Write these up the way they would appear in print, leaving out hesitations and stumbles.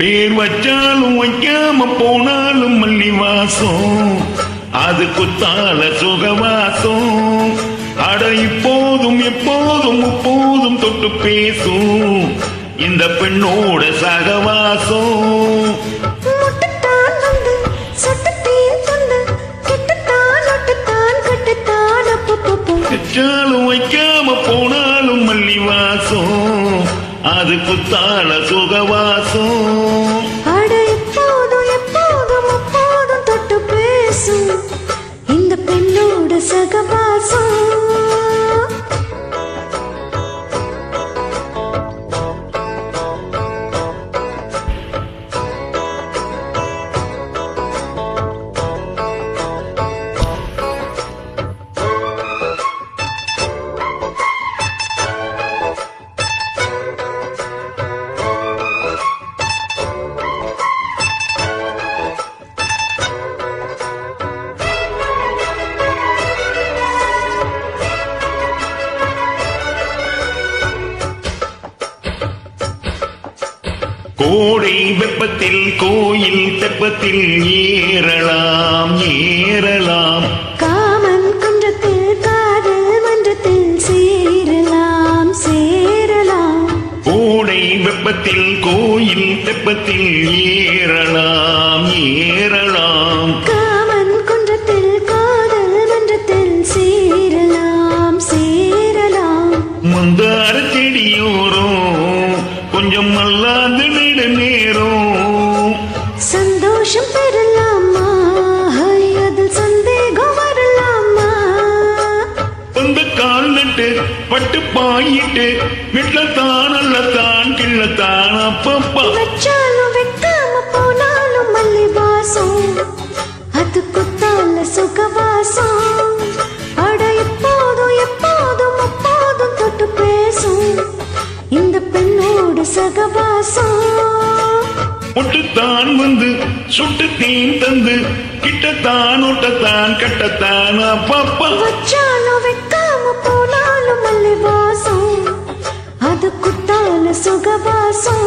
பேர் வச்சாலும் வைக்காம போனாலும் மல்லி வாசம், அது குத்தால சுகவாசம். அட இப்போதும் எப்போதும் முப்போதும் தொட்டு பேசும் இந்த பெண்ணோட சகவாசம். வச்சாலும் வைக்காம போனாலும் மல்லி வாசம், அது குத்தால சுகவாசம். அட எப்போதும் எப்போதும் எப்போதும் தொட்டு பேசும் இந்த பெண்ணோட சகவாசம். கோடை வெப்பத்தில் கோயில் தெப்பத்தில் ஏறலாம் ஏறலாம், காமன் குன்றத்தில் காதல் மன்றத்தில் சேரலாம் சேரலாம். கோடை வெப்பத்தில் கோயில் தெப்பத்தில் ஏறலாம் ஏறலாம், காமன் குன்றத்தில் காதல் மன்றத்தில் சேரலாம் சேரலாம். மந்தார செடியோரம் கொஞ்சம் மல்லாந்து நெடு நேரம் சந்தோஷம் பெறலாமா, அது சந்தேகம் வரலாமா. அந்த கால் நட்டு பட்டு பாயிட்டு விட்டத்தான் அல்லத்தான் கிள்ளத்தான் அப்பப்பா. வச்சாலும் வைக்காம போனாலும் மல்லி வாசம், அது குத்தால சுகவாசம். அட எப்போதும் எப்போதும் எப்போதும் தொட்டு பேசும் இந்த பெண்ணோட சகவாசம். முட்டுத்தான் வந்து சுட்டு தீன் தந்து கிட்டத்தான் ஒட்டத்தான் கட்டத்தான் அப்பப்பா. வச்சாலும் வைக்காம போனாலும் மல்லி வாசம், அது குத்தால சுகவாசம்.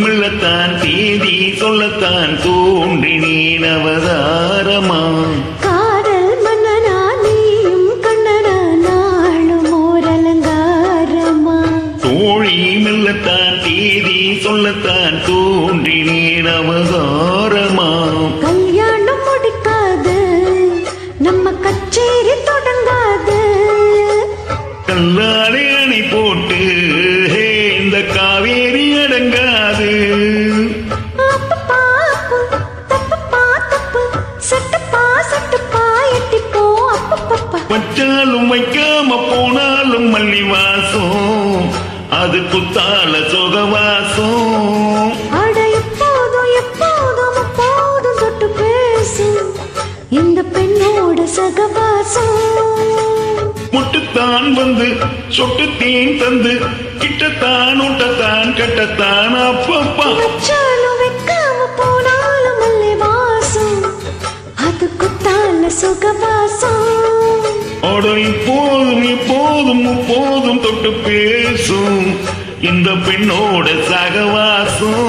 மெல்லத்தான் தேதி சொல்லத்தான் தோன்றினேன் அவதாரமா. காதல் மன்னனா நீயும் கண்ணனா நாளும் ஓர் அலங்காரமா. தோழி மெல்லத்தான் தேதி சொல்லத்தான் தோன்றினேன் அவதாரமா. கல்யாணம் முடிக்காது நம்ம கச்சேரி தொடங்காது, கல்லாடை அணை போட்டு இந்த காவேரி அடங்காது. வச்சாலும் வைக்காம போனாலும் மல்லி வாசம், அது குத்தால சுகவாசம். அட எப்போதும் எப்போதும் எப்போதும் தொட்டு பேசும் இந்த பெண்ணோட சகவாசம். முட்டுத்தான் வந்து சொட்டு தேன் தந்து கிட்டத்தான் ஒட்டத்தான் கட்டத்தான் அப்பப்பா. வச்சாலும் வைக்காம போனாலும் மல்லி வாசம், அது குத்தால சுகவாசம். அட இப்போதும் எப்போதும் முப்போதும் தொட்டு பேசும் இந்த பெண்ணோட சகவாசம்.